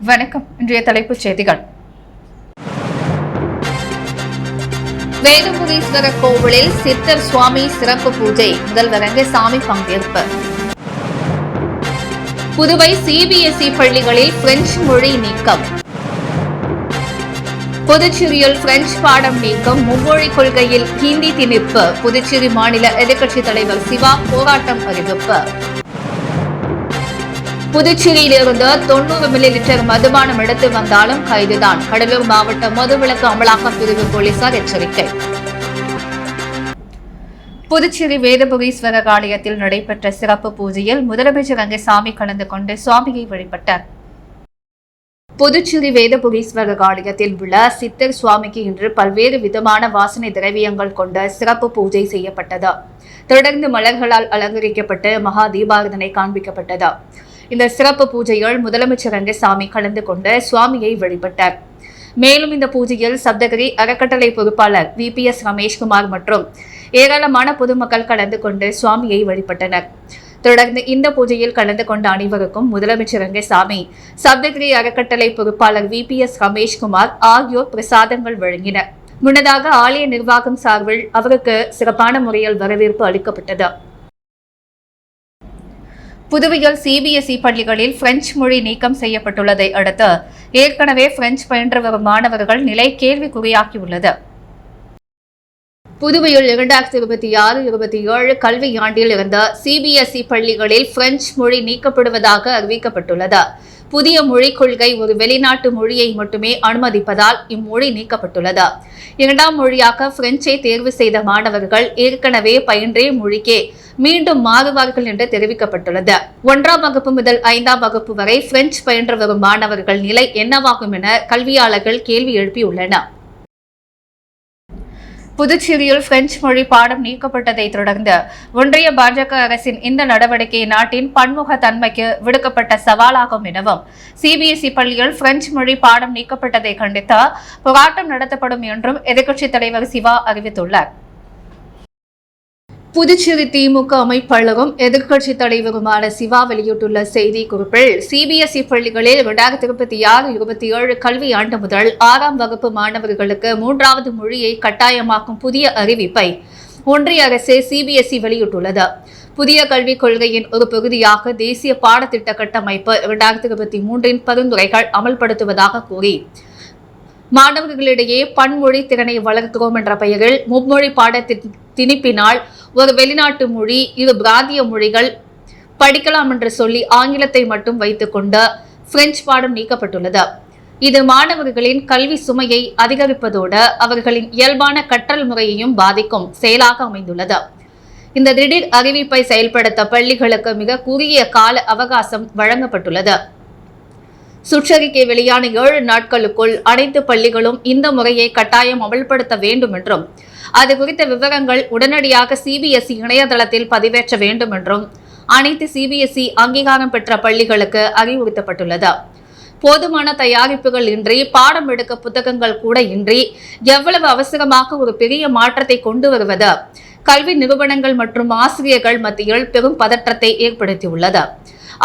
வணக்கம். இன்றைய தலைப்புச் செய்திகள். வேதபுரீஸ்வரர் கோவிலில் சித்தர் சுவாமி சிறப்பு பூஜை, முதல்வர் ரங்கசாமி பங்கேற்பு. புதுவை சிபிஎஸ்இ பள்ளிகளில் பிரெஞ்சு மொழி நீக்கம். புதுச்சேரியில் பிரெஞ்சு பாடம் நீக்கம், மும்மொழி கொள்கையில் ஹிந்தி திணிப்பு. புதுச்சேரி மாநில எதிர்க்கட்சித் தலைவர் சிவா போராட்டம் அறிவிப்பு. புதுச்சேரியிலிருந்து 90 மில்லிலிட்டர் மதுபானம் எடுத்து வந்தாலும் கைதுதான். கடலூர் மாவட்ட மதுவிலக்கு அமலாக்க பிரிவு போலீசார் எச்சரிக்கை. புதுச்சேரி வேதபுரீஸ்வரர் ஆலயத்தில் நடைபெற்ற சிறப்பு பூஜையில் முதலமைச்சர் ரங்கசாமி கலந்து கொண்டு சுவாமியை வழிபட்டார். புதுச்சேரி வேதபுரீஸ்வரர் ஆலயத்தில் உள்ள சித்தர் சுவாமிக்கு இன்று பல்வேறு விதமான வாசனை திரவியங்கள் கொண்ட சிறப்பு பூஜை செய்யப்பட்டது. தொடர்ந்து மலர்களால் அலங்கரிக்கப்பட்டு மகா தீபாராதனை காண்பிக்கப்பட்டது. இந்த சிறப்பு பூஜையில் முதலமைச்சர் ரங்கசாமி கலந்து கொண்டு சுவாமியை வழிபட்டார். மேலும் இந்த பூஜையில் சப்தகிரி அறக்கட்டளை பொறுப்பாளர் VPS ரமேஷ்குமார் மற்றும் ஏராளமான பொதுமக்கள் கலந்து கொண்டு சுவாமியை வழிபட்டனர். தொடர்ந்து இந்த பூஜையில் கலந்து கொண்ட அனைவருக்கும் முதலமைச்சர் ரங்கசாமி, சப்தகிரி அறக்கட்டளை பொறுப்பாளர் VPS ரமேஷ்குமார் ஆகியோர் பிரசாதங்கள் வழங்கினர். முன்னதாக ஆலய நிர்வாகம் சார்பில் அவருக்கு சிறப்பான முறையில் வரவேற்பு அளிக்கப்பட்டது. புதுவையில் சிபிஎஸ்இ பள்ளிகளில் பிரெஞ்சு மொழி நீக்கம் செய்யப்பட்டுள்ளதை அடுத்து ஏற்கனவே பிரெஞ்சு பயின்று வரும் மாணவர்கள் நிலை கேள்விக்குறியாகியுள்ளது. புதுவையில் 2026-27 கல்வியாண்டில் இருந்த சிபிஎஸ்இ பள்ளிகளில் பிரெஞ்சு மொழி நீக்கப்படுவதாக அறிவிக்கப்பட்டுள்ளது. புதிய மொழிக் கொள்கை ஒரு வெளிநாட்டு மொழியை மட்டுமே அனுமதிப்பதால் இம்மொழி நீக்கப்பட்டுள்ளது. இரண்டாம் மொழியாக பிரெஞ்சை தேர்வு செய்த மாணவர்கள் ஏற்கனவே பயின்றே மொழிக்கே மீண்டும் மாறுவார்கள் என்று தெரிவிக்கப்பட்டுள்ளது. 1ஆம் வகுப்பு முதல் 5ஆம் வகுப்பு வரை பிரெஞ்சு பயின்று வரும் மாணவர்கள் நிலை என்னவாகும் என கல்வியாளர்கள் கேள்வி எழுப்பியுள்ளனர். புதுச்சேரியில் பிரெஞ்சு மொழி பாடம் நீக்கப்பட்டதை தொடர்ந்து ஒன்றிய பாஜக அரசின் இந்த நடவடிக்கை நாட்டின் பன்முக தன்மைக்கு விடுக்கப்பட்ட சவாலாகும் எனவும் சிபிஎஸ்இ பள்ளியில் பிரெஞ்சு மொழி பாடம் நீக்கப்பட்டதை கண்டித்து போராட்டம் நடத்தப்படும் என்றும் எதிர்க்கட்சித் தலைவர் சிவா அறிவித்துள்ளார். புதுச்சேரி திமுக அமைப்பாளரும் எதிர்க்கட்சித் தலைவருமான சிவா வெளியிட்டுள்ள செய்தி குறிப்பில், சிபிஎஸ்இ பள்ளிகளில் 2026-27 கல்வியாண்டு முதல் 6ஆம் வகுப்பு மாணவர்களுக்கு 3வது மொழியை கட்டாயமாக்கும் புதிய அறிவிப்பை ஒன்றிய அரசு சிபிஎஸ்இ வெளியிட்டுள்ளது. புதிய கல்விக் கொள்கையின் ஒரு பகுதியாக தேசிய பாடத்திட்ட கட்டமைப்பு 2023 பரிந்துரைகள் அமல்படுத்துவதாக கூறி, மாணவர்களிடையே பன்மொழி திறனை வளர்க்கிறோம் என்ற பெயரில் மும்மொழி திணிப்பினால் ஒரு வெளிநாட்டு மொழி, 2 பிராந்திய மொழிகள் படிக்கலாம் என்று சொல்லி ஆங்கிலத்தை மட்டும் வைத்துக் கொண்டு பிரெஞ்சு பாடம் நீக்கப்பட்டுள்ளது. இது மாணவர்களின் கல்வி சுமையை அதிகரிப்பதோடு அவர்களின் இயல்பான கற்றல் முறையையும் பாதிக்கும் செயலாக அமைந்துள்ளது. இந்த திடீர் அறிவிப்பை செயல்படுத்த பள்ளிகளுக்கு மிக குறுகிய கால அவகாசம் வழங்கப்பட்டுள்ளது. சுற்றறிக்கை வெளியான 7 நாட்களுக்குள் அனைத்து பள்ளிகளும் இந்த முறையை கட்டாயம் அமல்படுத்த வேண்டும் என்றும், அது குறித்த விவரங்கள் உடனடியாக சிபிஎஸ்இ இணையதளத்தில் பதிவேற்ற வேண்டும் என்றும் அனைத்து சிபிஎஸ்இ அங்கீகாரம் பெற்ற பள்ளிகளுக்கு அறிவுறுத்தப்பட்டுள்ளது. போதுமான தயாரிப்புகள் இன்றி, பாடம் எடுக்க புத்தகங்கள் கூட இன்றி எவ்வளவு அவசரமாக ஒரு பெரிய மாற்றத்தை கொண்டு வருவது கல்வி நிறுவனங்கள் மற்றும் ஆசிரியர்கள் மத்தியில் பெரும் பதற்றத்தை ஏற்படுத்தியுள்ளது.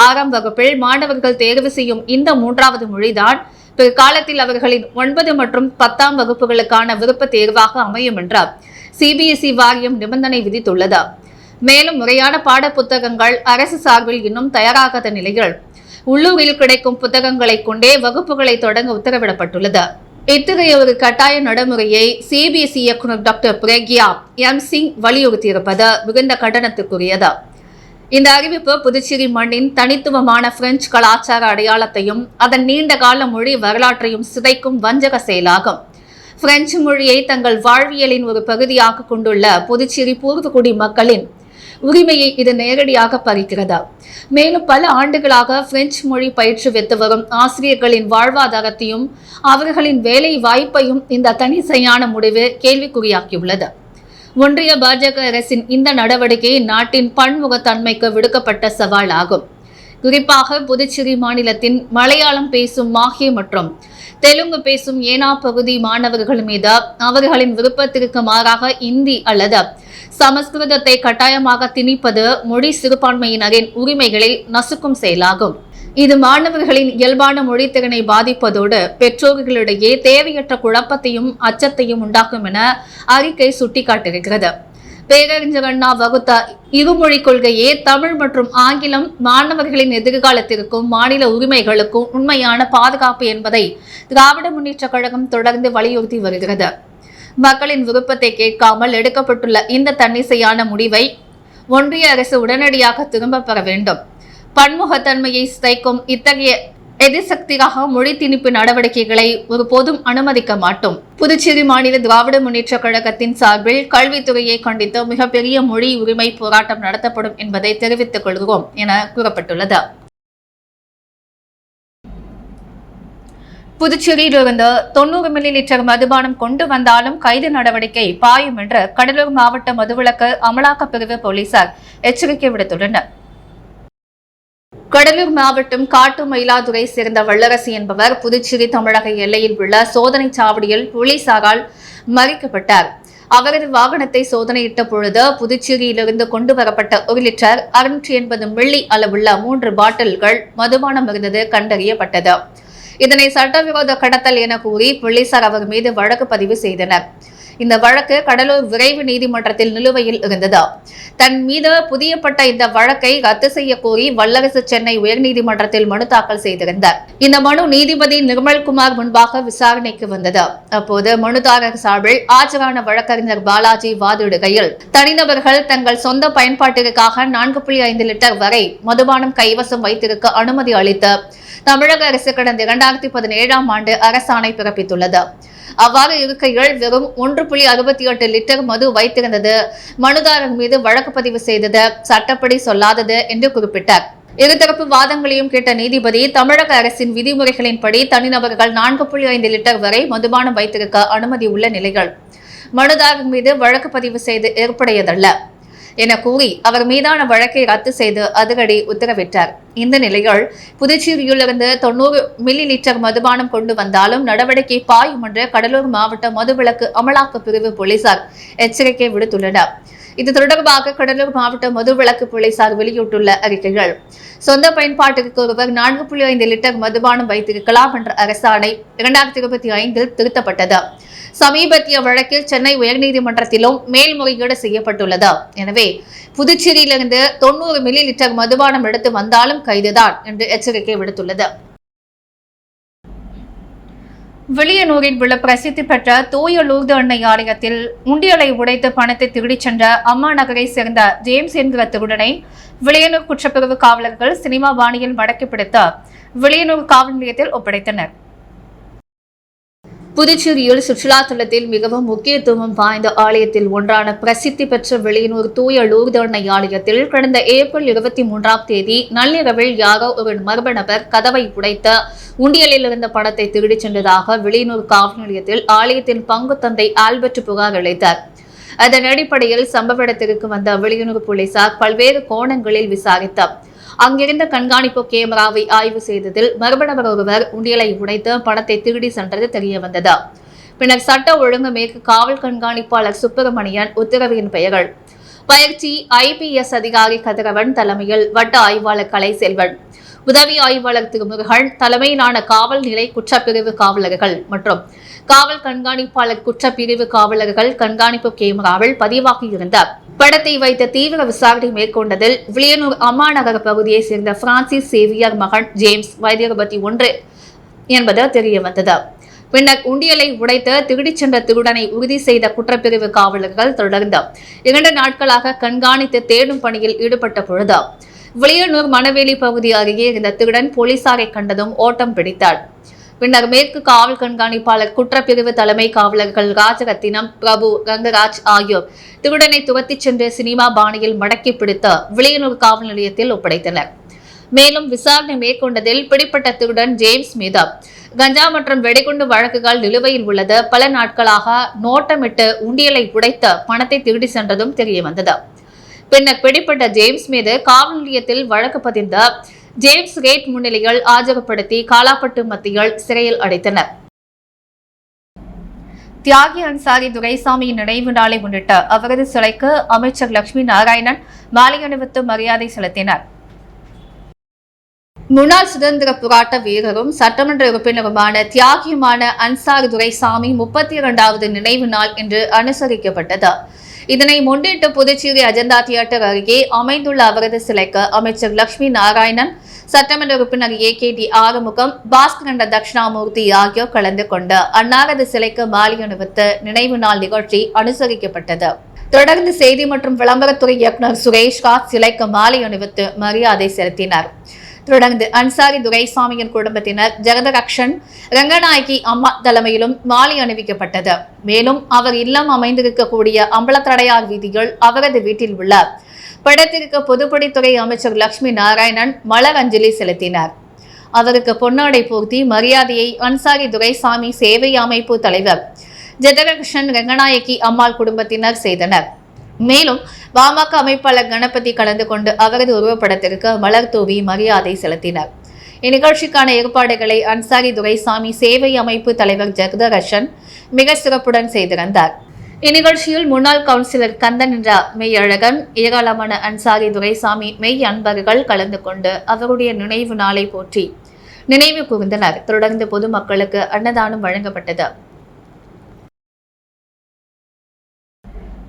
6ஆம் வகுப்பில் மாணவர்கள் தேர்வு செய்யும் இந்த 3வது மொழிதான் பிற்காலத்தில் அவர்களின் 9 மற்றும் 10ஆம் வகுப்புகளுக்கான விருப்ப தேர்வாக அமையும் என்று சிபிஎஸ்இ வாரியம் நிபந்தனை விதித்துள்ளது. மேலும் முறையான பாட புத்தகங்கள் அரசு சார்பில் இன்னும் தயாராகாத நிலையில் உள்ளூரில் கிடைக்கும் புத்தகங்களை கொண்டே வகுப்புகளை தொடங்க உத்தரவிடப்பட்டுள்ளது. இத்தகைய ஒரு கட்டாய நடைமுறையை சிபிஎஸ்இ இயக்குநர் டாக்டர் பிரக்யா M. சிங் வலியுறுத்தியிருப்பது மிகுந்த கண்டனத்துக்குரியது. இந்த அறிவிப்பு புதுச்சேரி மண்ணின் தனித்துவமான பிரெஞ்சு கலாச்சார அடையாளத்தையும் அதன் நீண்டகால மொழி வரலாற்றையும் சிதைக்கும் வஞ்சக செயலாகும். பிரெஞ்சு மொழியை தங்கள் வாழ்வியலின் ஒரு பகுதியாக கொண்டுள்ள புதுச்சேரி பூர்வகுடி மக்களின் உரிமையை இது நேரடியாக பறிக்கிறது. மேலும் பல ஆண்டுகளாக பிரெஞ்சு மொழி பயிற்றுவித்து வரும் ஆசிரியர்களின் வாழ்வாதாரத்தையும் அவர்களின் வேலை வாய்ப்பையும் இந்த தனிச்சையான முடிவு கேள்விக்குறியாக்கியுள்ளது. ஒன்றிய பாஜக அரசின் இந்த நடவடிக்கை நாட்டின் பன்முகத்தன்மைக்கு விடுக்கப்பட்ட சவாலாகும். குறிப்பாக புதுச்சேரி மாநிலத்தின் மலையாளம் பேசும் மாஹே மற்றும் தெலுங்கு பேசும் ஏனா பகுதி மாணவர்கள் மீது அவர்களின் விருப்பத்திற்கு மாறாக இந்தி அல்லது சமஸ்கிருதத்தை கட்டாயமாக திணிப்பது மொழி சிறுபான்மையினரின் உரிமைகளை நசுக்கும் செயலாகும். இது மாணவர்களின் இயல்பான மொழித்திறனை பாதிப்பதோடு பெற்றோர்களிடையே தேவையற்ற குழப்பத்தையும் அச்சத்தையும் உண்டாக்கும் என அறிக்கை சுட்டிக்காட்டியிருக்கிறது. பேரறிஞர் அண்ணா வகுத்த இருமொழிக் கொள்கையே தமிழ் மற்றும் ஆங்கிலம் மாணவர்களின் எதிர்காலத்திற்கும் மாநில உரிமைகளுக்கும் உண்மையான பாதுகாப்பு என்பதை திராவிட முன்னேற்றக் கழகம் தொடர்ந்து வலியுறுத்தி வருகிறது. மக்களின் விருப்பத்தை கேட்காமல் எடுக்கப்பட்டுள்ள இந்த தன்னிச்சையான முடிவை ஒன்றிய அரசு உடனடியாக திரும்ப பெற வேண்டும். பன்முகத்தன்மையை சிதைக்கும் இத்தகைய எதிர்சக்தியாக மொழி திணிப்பு நடவடிக்கைகளை ஒருபோதும் அனுமதிக்க மாட்டோம். புதுச்சேரி மாநில திராவிட முன்னேற்றக் கழகத்தின் சார்பில் கல்வித்துறையை கண்டித்து மிகப்பெரிய மொழி உரிமை போராட்டம் நடத்தப்படும் என்பதை தெரிவித்துக் கொள்கிறோம் என கூறப்பட்டுள்ளது. புதுச்சேரியிலிருந்து 90 மில்லி லிட்டர் மதுபானம் கொண்டு வந்தாலும் கைது நடவடிக்கை பாயும் என்று கடலூர் மாவட்ட மதுவிலக்கு அமலாக்கப் பிரிவு போலீசார் எச்சரிக்கை விடுத்துள்ளனர். கடலூர் மாவட்டம் காட்டு மயிலாதுறை சேர்ந்த வல்லரசு என்பவர் புதுச்சேரி தமிழக எல்லையில் உள்ள சோதனை சாவடியில் போலீசாரால் மறிக்கப்பட்டார். அவரது வாகனத்தை சோதனையிட்ட பொழுது புதுச்சேரியிலிருந்து கொண்டு வரப்பட்ட 1 லிட்டர் 680 மில்லி அளவுள்ள 3 பாட்டில்கள் மதுபானம் இருந்தது கண்டறியப்பட்டது. இதனை சட்டவிரோத கடத்தல் என கூறி போலீசார் அவர் மீது வழக்கு பதிவு செய்தனர். இந்த வழக்கு கடலூர் விரைவு நீதிமன்றத்தில் நிலுவையில் இருந்தது. தன் மீது புதியப்பட்ட இந்த வழக்கை ரத்து செய்ய கோரி வல்லரசு சென்னை உயர்நீதிமன்றத்தில் மனு தாக்கல் செய்திருந்தார். இந்த மனு நீதிபதி நிர்மல்குமார் முன்பாக விசாரணைக்கு வந்தது. அப்போது மனுதாரர் சார்பில் ஆஜரான வழக்கறிஞர் பாலாஜி வாதிடுகையில், தனிநபர்கள் தங்கள் சொந்த பயன்பாட்டிற்காக 4.5 லிட்டர் வரை மதுபானம் கைவசம் வைத்திருக்க அனுமதி அளித்து தமிழக அரசு கடந்த 2017ஆம் ஆண்டு அரசாணை பிறப்பித்துள்ளது. அவ்வாறு இருக்கையில் வெறும் 1.68 லிட்டர் மது வைத்திருந்தது மனுதாரர் மீது வழக்கு பதிவு செய்தது சட்டப்படி சொல்லாதது என்று குறிப்பிட்டார். இருதரப்பு வாதங்களையும் கேட்ட நீதிபதி, தமிழக அரசின் விதிமுறைகளின்படி தனிநபர்கள் 4.5 லிட்டர் வரை மதுபானம் வைத்திருக்க அனுமதி உள்ள நிலைகள் மனுதாரர் மீது வழக்கு பதிவு செய்து ஏற்புடையதல்ல என கூறி அவர் மீதான வழக்கை ரத்து செய்து அதிரடி உத்தரவிட்டார். இந்த நிலையில் புதுச்சேரியிலிருந்து 90 மில்லி லிட்டர் மதுபானம் கொண்டு வந்தாலும் நடவடிக்கை பாயும் என்று கடலூர் மாவட்ட மதுவிலக்கு அமலாக்க பிரிவு போலீசார் எச்சரிக்கை விடுத்துள்ளனர். இது தொடர்பாக கடலூர் மாவட்ட மதுவிலக்கு போலீசார் வெளியிட்டுள்ள அறிக்கைகள், சொந்த பயன்பாட்டிற்கு ஒருவர் 4.5 லிட்டர் மதுபானம் வைத்திருக்கலாம் என்ற அரசாணை 2025 திருத்தப்பட்டது. சமீபத்திய வழக்கில் சென்னை உயர்நீதிமன்றத்திலும் மேல்முறையீடு செய்யப்பட்டுள்ளது. எனவே புதுச்சேரியிலிருந்து 90 மில்லி லிட்டர் மதுபானம் எடுத்து வந்தாலும் கைதுதான் என்று எச்சரிக்கை விடுத்துள்ளது. வில்லியனூரில் உள்ள பிரசித்தி பெற்ற தூய லூர்து அன்னை ஆலயத்தில் உண்டியலை உடைத்து பணத்தை திருடிச் சென்ற அம்மா நகரை சேர்ந்த ஜேம்ஸ் என்கிற திருடனை வில்லியனூர் குற்றப்பிரிவு காவலர்கள் சினிமா பாணியில் மடக்கி பிடித்து வில்லியனூர் காவல் நிலையத்தில் ஒப்படைத்தனர். புதுச்சேரியில் சுற்றுலா தலத்தில் மிகவும் முக்கியத்துவம் வாய்ந்த ஆலயத்தில் ஒன்றான பிரசித்தி பெற்ற வில்லியனூர் தூய லூர்து அன்னை ஆலயத்தில் கடந்த ஏப்ரல் 23ஆம் தேதி நள்ளிரவில் யாரோ ஒரு மர்ம நபர் கதவை உடைத்த உண்டியலில் இருந்த பணத்தை திருடிச் சென்றதாக வில்லியனூர் காவல் நிலையத்தில் ஆலயத்தின் பங்கு தந்தை ஆல்பர்ட் புகார் அளித்தார். அதன் அடிப்படையில் சம்பவ இடத்திற்கு வந்த வில்லியனூர் போலீசார் பல்வேறு கோணங்களில் விசாரித்தார். அங்கிருந்த கண்காணிப்பு கேமராவை ஆய்வு செய்ததில் மர்ம நபர் ஒருவர் உண்டியலை உடைத்து பணத்தை திருடி சென்றது தெரியவந்தது. பின்னர் சட்ட ஒழுங்கு மேற்கு காவல் கண்காணிப்பாளர் சுப்பிரமணியன் உத்தரவின் பெயர்கள் பயிற்சி IPS அதிகாரி கதிரவன் தலைமையில் வட்ட ஆய்வாளர் கலைசெல்வன், உதவி ஆய்வாளர் திருமுருகன் தலைமையிலான காவல் நிலை குற்றப்பிரிவு காவலர்கள் மற்றும் காவல் கண்காணிப்பாளர் குற்றப்பிரிவு காவலர்கள் கண்காணிப்பு கேமராவில் பதிவாகியிருந்தார். படத்தை வைத்த தீவிர விசாரணை மேற்கொண்டதில் வில்லியனூர் அம்மா நகர் பகுதியை சேர்ந்த பிரான்சிஸ் சேவியர் மகன் ஜேம்ஸ் வயது 21 என்பது தெரியவந்தது. பின்னர் உண்டியலை உடைத்து திருடிச் சென்ற திருடனை உறுதி செய்த குற்றப்பிரிவு காவலர்கள் தொடர்ந்து 2 நாட்களாக கண்காணித்து தேடும் பணியில் ஈடுபட்ட பொழுது வில்லியனூர் மணவேலி பகுதி அருகே இருந்த திருடன் போலீசாரை கண்டதும் ஓட்டம் பிடித்தார். பின்னர் மேற்கு காவல் கண்காணிப்பாளர் குற்றப்பிரிவு தலைமை காவலர்கள் ராஜரத்தினம், பிரபு, ரங்கராஜ் ஆகியோர் திருடனை துரத்திச் சென்று சினிமா பாணியில் மடக்கி பிடித்து வில்லியனூர் காவல் நிலையத்தில் ஒப்படைத்தனர். மேலும் விசாரணை மேற்கொண்டதில் பிடிப்பட்ட திருடன் ஜேம்ஸ் மீது கஞ்சா மற்றும் வெடிகுண்டு வழக்குகள் நிலுவையில் உள்ளது. பல நாட்களாக நோட்டமிட்டு உண்டியலை உடைத்து பணத்தை திருடி சென்றதும் தெரியவந்தது. பின்னர் பிடிப்பட்ட ஜேம்ஸ் மீது காவல் நிலையத்தில் வழக்கு பதிந்த ஜேம்ஸ் ரேட் முன்னிலையில் ஆஜர்படுத்தி காலாப்பட்டு மத்தியில் சிறையில் அடைத்தனர். தியாகி அன்சாரி துரைசாமியின் நினைவு நாளை முன்னிட்டு அவரது சிலைக்கு அமைச்சர் லட்சுமி நாராயணன் மாலை அணிவித்து மரியாதை செலுத்தினார். முன்னாள் சுதந்திர போராட்ட வீரரும் சட்டமன்ற உறுப்பினருமான தியாகியுமான அன்சாரி துரைசாமி 32வது நினைவு நாள் இன்று அனுசரிக்கப்பட்டது. இதனை முன்னிட்டு புதுச்சேரி அஜந்தா தியேட்டர் அருகே அமைந்துள்ள அவரது சிலைக்கு அமைச்சர் லட்சுமி நாராயணன், சட்டமன்ற உறுப்பினர் AKD ஆறுமுகம், பாஸ்கரண்ட தட்சிணாமூர்த்தி ஆகியோர் கலந்து கொண்டு அன்னாரது சிலைக்கு மாலை அணிவித்து நினைவு நாள் நிகழ்ச்சி அனுசரிக்கப்பட்டது. தொடர்ந்து செய்தி மற்றும் விளம்பரத்துறை இயக்குநர் சுரேஷ்காந்த் சிலைக்கு மாலை அணிவித்து மரியாதை செலுத்தினார். தொடர்ந்து அன்சாரி துரைசாமியின் குடும்பத்தினர் ஜெகதரக்ஷன் ரங்கநாயகி அம்மா தலைமையிலும் மாலை அணிவிக்கப்பட்டது. மேலும் அவர் இல்லம் அமைந்திருக்கக்கூடிய அம்பலத்தடையார் வீதியில் அவரது வீட்டில் உள்ள படத்திற்கு பொதுப்பணித்துறை அமைச்சர் லட்சுமி நாராயணன் மலர் அஞ்சலி செலுத்தினார். அவருக்கு பொன்னாடை போர்த்தி மரியாதையை அன்சாரி துரைசாமி சேவை அமைப்பு தலைவர் ஜெகதரக்ஷன் ரங்கநாயகி அம்மாள் குடும்பத்தினர் செய்தனர். மேலும் பாமக அமைப்பாளர் கணபதி கலந்து கொண்டு அவரது உருவப்படத்திற்கு மலர் தூவி மரியாதை செலுத்தினர். இந்நிகழ்ச்சிக்கான ஏற்பாடுகளை அன்சாரி துரைசாமி சேவை அமைப்பு தலைவர் ஜெகதரக்ஷன் மிக சிறப்புடன் செய்திருந்தார். இந்நிகழ்ச்சியில் முன்னாள் கவுன்சிலர் கந்தன் என்ற மெய்யழகன், ஏராளமான அன்சாரி துரைசாமி மெய் அன்பர்கள் கலந்து கொண்டு அவருடைய நினைவு நாளை போற்றி நினைவு கூர்ந்தனர். தொடர்ந்து பொதுமக்களுக்கு அன்னதானம் வழங்கப்பட்டது.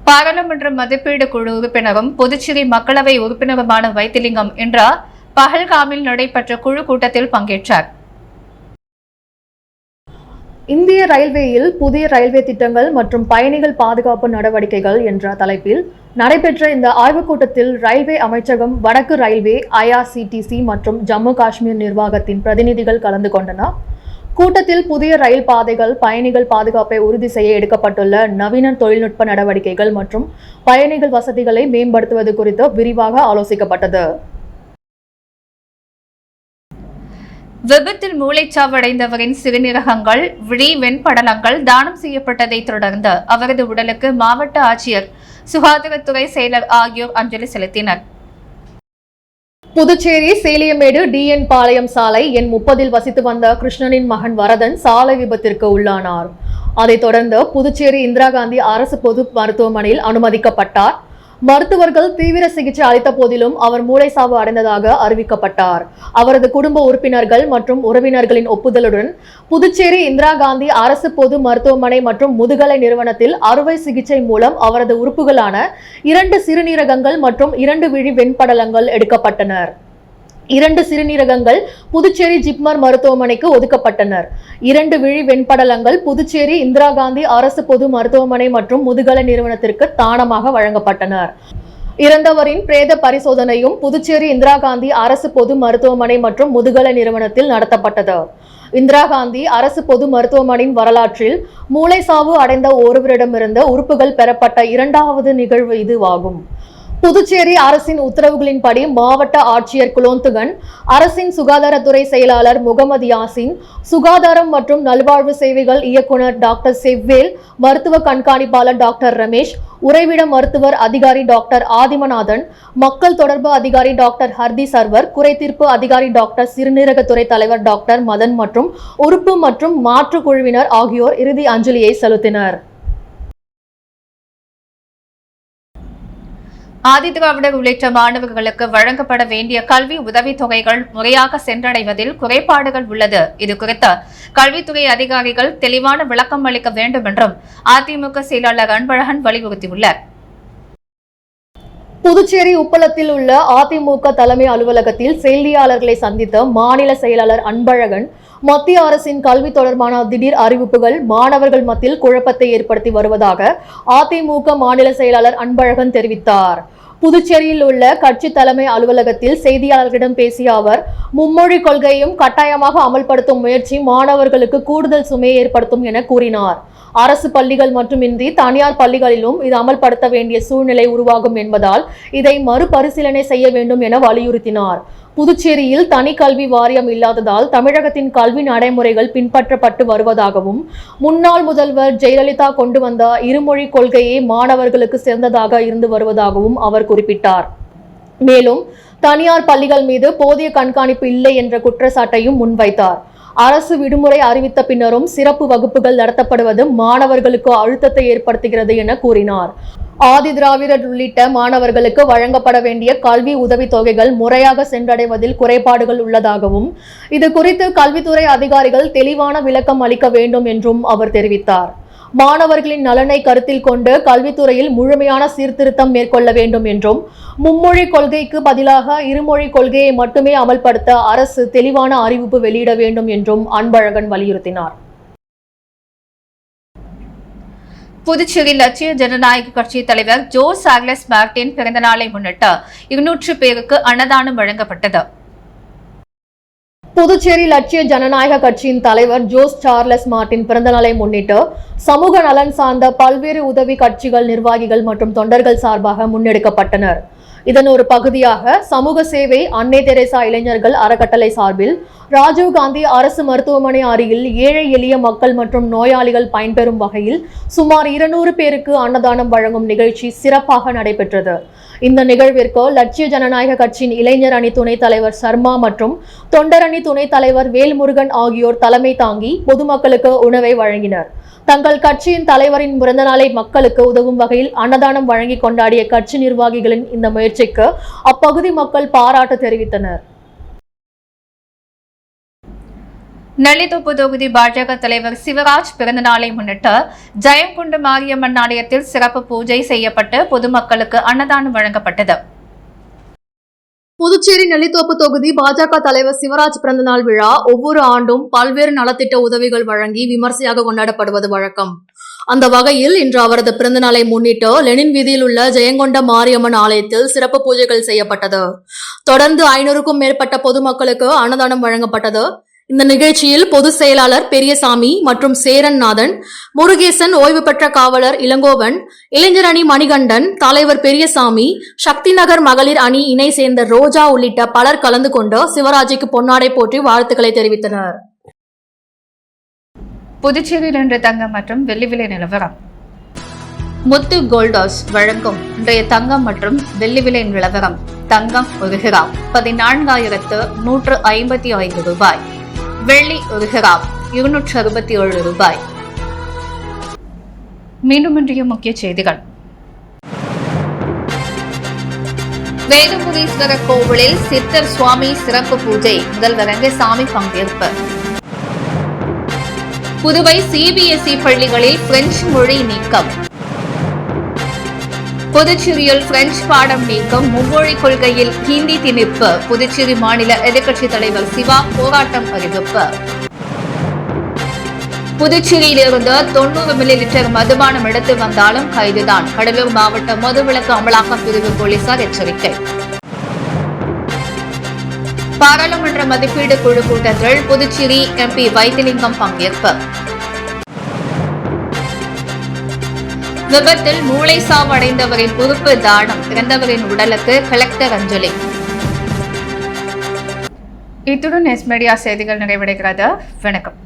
பாராளுமன்ற மதிப்பீடு குழு உறுப்பினரும் புதுச்சேரி மக்களவை உறுப்பினருமான வைத்திலிங்கம் என்ற பஹல்காமில் நடைபெற்ற குழு கூட்டத்தில் பங்கேற்றார். இந்திய ரயில்வேயில் புதிய ரயில்வே திட்டங்கள் மற்றும் பயணிகள் பாதுகாப்பு நடவடிக்கைகள் என்ற தலைப்பில் நடைபெற்ற இந்த ஆய்வுக் கூட்டத்தில் ரயில்வே அமைச்சகம், வடக்கு ரயில்வே, IRCTC மற்றும் ஜம்மு காஷ்மீர் நிர்வாகத்தின் பிரதிநிதிகள் கலந்து கொண்டனர். கூட்டத்தில் புதிய ரயில் பாதைகள், பயணிகள் பாதுகாப்பை உறுதி செய்ய எடுக்கப்பட்டுள்ள நவீன தொழில்நுட்ப நடவடிக்கைகள் மற்றும் பயணிகள் வசதிகளை மேம்படுத்துவது குறித்து விரிவாக ஆலோசிக்கப்பட்டது. விபத்தில் மூளைச்சாவடைந்தவரின் சிறுநீரகங்கள், விழி வெண்படலங்கள் தானம் செய்யப்பட்டதை தொடர்ந்து அவரது உடலுக்கு மாவட்ட ஆட்சியர், சுகாதாரத்துறை செயலர் ஆகியோர் அஞ்சலி செலுத்தினர். புதுச்சேரி சேலியமேடு DN பாளையம் சாலை எண் 30 வசித்து வந்த கிருஷ்ணனின் மகன் வரதன் சாலை விபத்திற்கு உள்ளானார். அதைத் தொடர்ந்து புதுச்சேரி இந்திரா காந்தி அரசு பொது மருத்துவமனையில் அனுமதிக்கப்பட்டார். மருத்துவர்கள் தீவிர சிகிச்சை அளித்த போதிலும் அவர் மூளைசாவு அடைந்ததாக அறிவிக்கப்பட்டார். அவரது குடும்ப உறுப்பினர்கள் மற்றும் உறவினர்களின் ஒப்புதலுடன் புதுச்சேரி இந்திரா காந்தி அரசு பொது மருத்துவமனை மற்றும் முதுகலை நிறுவனத்தில் அறுவை சிகிச்சை மூலம் அவரது உறுப்புகளான 2 சிறுநீரகங்கள் மற்றும் 2 விழி வெண்படலங்கள் எடுக்கப்பட்டனர். 2 சிறுநீரகங்கள் புதுச்சேரி ஜிப்மர் மருத்துவமனைக்கு ஒதுக்கப்பட்டனர். 2 விழி வெண்படலங்கள் புதுச்சேரி இந்திரா காந்தி அரசு பொது மருத்துவமனை மற்றும் முதுகலை நிறுவனத்திற்கு தானமாக வழங்கப்பட்டனர். இறந்தவரின் பிரேத பரிசோதனையும் புதுச்சேரி இந்திரா காந்தி அரசு பொது மருத்துவமனை மற்றும் முதுகலை நிறுவனத்தில் நடத்தப்பட்டது. இந்திரா காந்தி அரசு பொது மருத்துவமனையின் வரலாற்றில் மூளைசாவு அடைந்த ஒருவரிடமிருந்து உறுப்புகள் பெறப்பட்ட 2வது நிகழ்வு இதுவாகும். புதுச்சேரி அரசின் உத்தரவுகளின்படி மாவட்ட ஆட்சியர் குலோத்துங்கன், அரசின் சுகாதாரத்துறை செயலாளர் முகமது யாசின், சுகாதாரம் மற்றும் நல்வாழ்வு சேவைகள் இயக்குனர் டாக்டர் செவ்வேல், மருத்துவ கண்காணிப்பாளர் டாக்டர் ரமேஷ், உறைவிட மருத்துவர் அதிகாரி டாக்டர் ஆதிமநாதன், மக்கள் தொடர்பு அதிகாரி டாக்டர் ஹர்தி சர்வர், குறைதீர்ப்பு அதிகாரி டாக்டர் சிறுநீரகத்துறை தலைவர் டாக்டர் மதன் மற்றும் உறுப்பு மற்றும் மாற்று குழுவினர் ஆகியோர் இறுதி அஞ்சலியை செலுத்தினர். ஆதிதிராவிடர் உள்ளிட்ட மாணவர்களுக்கு வழங்கப்பட வேண்டிய கல்வி உதவித்தொகைகள் முறையாக சென்றடைவதில் குறைபாடுகள் உள்ளது. இதுகுறித்து கல்வித்துறை அதிகாரிகள் தெளிவான விளக்கம் அளிக்க வேண்டும் என்றும் அதிமுக செயலாளர் அன்பழகன் வலியுறுத்தியுள்ளார். புதுச்சேரி உப்பளத்தில் உள்ள அதிமுக தலைமை அலுவலகத்தில் செய்தியாளர்களை சந்தித்த மாநில செயலாளர் அன்பழகன், மத்திய அரசின் கல்வி தொடர்பான திடீர் அறிவிப்புகள் மாணவர்கள் மத்தியில் குழப்பத்தை ஏற்படுத்தி வருவதாக அதிமுக மாநில செயலாளர் அன்பழகன் தெரிவித்தார். புதுச்சேரியில் உள்ள கட்சி தலைமை அலுவலகத்தில் செய்தியாளர்களிடம் பேசிய அவர், மும்மொழி கொள்கையையும் கட்டாயமாக அமல்படுத்தும் முயற்சி மாணவர்களுக்கு கூடுதல் சுமையை ஏற்படுத்தும் என கூறினார். அரசு பள்ளிகள் மட்டுமின்றி தனியார் பள்ளிகளிலும் இது அமல்படுத்த வேண்டிய சூழ்நிலை உருவாகும் என்பதால் இதை மறுபரிசீலனை செய்ய வேண்டும் என வலியுறுத்தினார். புதுச்சேரியில் தனி கல்வி வாரியம் இல்லாததால் தமிழகத்தின் கல்வி நடைமுறைகள் பின்பற்றப்பட்டு வருவதாகவும், முன்னாள் முதல்வர் ஜெயலலிதா கொண்டு வந்த இருமொழி கொள்கையே மாணவர்களுக்கு சிறந்ததாக இருந்து வருவதாகவும் அவர் குறிப்பிட்டார். மேலும் தனியார் பள்ளிகள் மீது போதிய கண்காணிப்பு இல்லை என்ற குற்றச்சாட்டையும் முன்வைத்தார். அரசு விடுமுறை அறிவித்த பின்னரும் சிறப்பு வகுப்புகள் நடத்தப்படுவது மாணவர்களுக்கு அழுத்தத்தை ஏற்படுத்துகிறது என கூறினார். ஆதி திராவிடர் உள்ளிட்ட மாணவர்களுக்கு வழங்கப்பட வேண்டிய கல்வி உதவித் தொகைகள் முறையாக சென்றடைவதில் குறைபாடுகள் உள்ளதாகவும் இது குறித்து கல்வித்துறை அதிகாரிகள் தெளிவான விளக்கம் அளிக்க வேண்டும் என்றும் அவர் தெரிவித்தார். மாணவர்களின் நலனை கருத்தில் கொண்டு கல்வித்துறையில் முழுமையான சீர்திருத்தம் மேற்கொள்ள வேண்டும் என்றும் மும்மொழி கொள்கைக்கு பதிலாக இருமொழி கொள்கையை மட்டுமே அமல்படுத்த அரசு தெளிவான அறிவிப்பு வெளியிட வேண்டும் என்றும் அன்பழகன் வலியுறுத்தினார். புதுச்சேரி லட்சிய ஜனநாயக கட்சி தலைவர் ஜோஸ் சார்லஸ் மார்டின் பிறந்தநாளை முன்னிட்டு 200 பேருக்கு அன்னதானம் வழங்கப்பட்டது. புதுச்சேரி லட்சிய ஜனநாயக கட்சியின் தலைவர் ஜோஸ் சார்லஸ் மார்டின் பிறந்தநாளை முன்னிட்டு சமூக நலன் சார்ந்த பல்வேறு உதவி கட்சிகள் நிர்வாகிகள் மற்றும் தொண்டர்கள் சார்பாக முன்னெடுக்கப்பட்டனர். இதன் ஒரு பகுதியாக சமூக சேவை அன்னை தெரேசா இளைஞர்கள் அறக்கட்டளை சார்பில் ராஜீவ்காந்தி அரசு மருத்துவமனை அருகில் ஏழை எளிய மக்கள் மற்றும் நோயாளிகள் பயன்பெறும் வகையில் சுமார் 200 பேருக்கு அன்னதானம் வழங்கும் நிகழ்ச்சி சிறப்பாக நடைபெற்றது. இந்த நிகழ்விற்கு லட்சிய ஜனநாயக கட்சியின் இளைஞர் அணி துணைத் தலைவர் சர்மா மற்றும் தொண்டர் அணி துணைத் தலைவர் வேல்முருகன் ஆகியோர் தலைமை தாங்கி பொதுமக்களுக்கு உணவை வழங்கினர். தங்கள் கட்சியின் தலைவரின் பிறந்தநாளை மக்களுக்கு உதவும் வகையில் அன்னதானம் வழங்கி கொண்டாடிய கட்சி நிர்வாகிகளின் இந்த முயற்சிக்கு அப்பகுதி மக்கள் பாராட்டு தெரிவித்தனர். நெல்லித்தோப்பு தொகுதி பாஜக தலைவர் சிவராஜ் பிறந்தநாளை முன்னிட்டு ஜெயங்கொண்ட மாரியம்மன் ஆலயத்தில் சிறப்பு பூஜை செய்யப்பட்டு பொதுமக்களுக்கு அன்னதானம் வழங்கப்பட்டது. புதுச்சேரி நெல்லித்தோப்பு தொகுதி பாஜக தலைவர் சிவராஜ் பிறந்தநாள் விழா ஒவ்வொரு ஆண்டும் பல்வேறு நலத்திட்ட உதவிகள் வழங்கி விமர்சையாக கொண்டாடப்படுவது வழக்கம். அந்த வகையில் இன்று அவரது பிறந்தநாளை முன்னிட்டு லெனின் வீதியில் உள்ள ஜெயங்கொண்ட மாரியம்மன் ஆலயத்தில் சிறப்பு பூஜைகள் செய்யப்பட்டது. தொடர்ந்து 500க்கும் மேற்பட்ட பொதுமக்களுக்கு அன்னதானம் வழங்கப்பட்டது. இந்த நிகழ்ச்சியில் பொதுச் செயலாளர் பெரியசாமி மற்றும் சேரன்நாதன், முருகேசன், ஓய்வு பெற்ற காவலர் இளங்கோவன், இளைஞர் அணி மணிகண்டன், தலைவர் பெரியசாமி, சக்தி நகர் மகளிர் அணி இணை சேர்ந்த ரோஜா உள்ளிட்ட பலர் கலந்து கொண்டு சிவராஜுக்கு பொன்னாடை போற்றி வாழ்த்துக்களை தெரிவித்தனர். புதுச்சேரியில் இன்று தங்கம் மற்றும் வெள்ளி விலை நிலவரம். முத்து கோல்ட் ஹவுஸ் வழங்கும் இன்றைய தங்கம் மற்றும் வெள்ளி விலை நிலவரம். தங்கம் 1 கிராம் 14,155 ரூபாய். வெள்ளி 1 கிராம் 267 ரூபாய். மீண்டும் இன்றைய முக்கிய செய்திகள். வேதபுரீஸ்வரர் கோவிலில் சித்தர் சுவாமி சிறப்பு பூஜை, முதல்வர் ரங்கசாமி பங்கேற்பு. புதுவை சிபிஎஸ்இ பள்ளிகளில் பிரெஞ்சு மொழி நீக்கம். புதுச்சேரியில் பிரெஞ்சு பாடம் நீக்கம், மும்மொழி கொள்கையில் ஹிந்தி திணிப்பு. புதுச்சேரி மாநில எதிர்க்கட்சித் தலைவர் சிவா போராட்டம் அறிவிப்பு. புதுச்சேரியிலிருந்து 90 மில்லிலிட்டர் மதுபானம் எடுத்து வந்தாலும் கைதுதான். கடலூர் மாவட்ட மதுவிலக்கு அமலாக்க பிரிவு போலீசார் எச்சரிக்கை. பாராளுமன்ற மதிப்பீடு குழு கூட்டத்தில் புதுச்சேரி எம்பி வைத்திலிங்கம் பங்கேற்பு. விபத்தில் மூளை சாவு அடைந்தவரின் உறுப்பு தானம், இறந்தவரின் உடலுக்கு கலெக்டர் அஞ்சலி. இத்துடன் எஸ் மீடியா செய்திகள் நிறைவடைகிறது. வணக்கம்.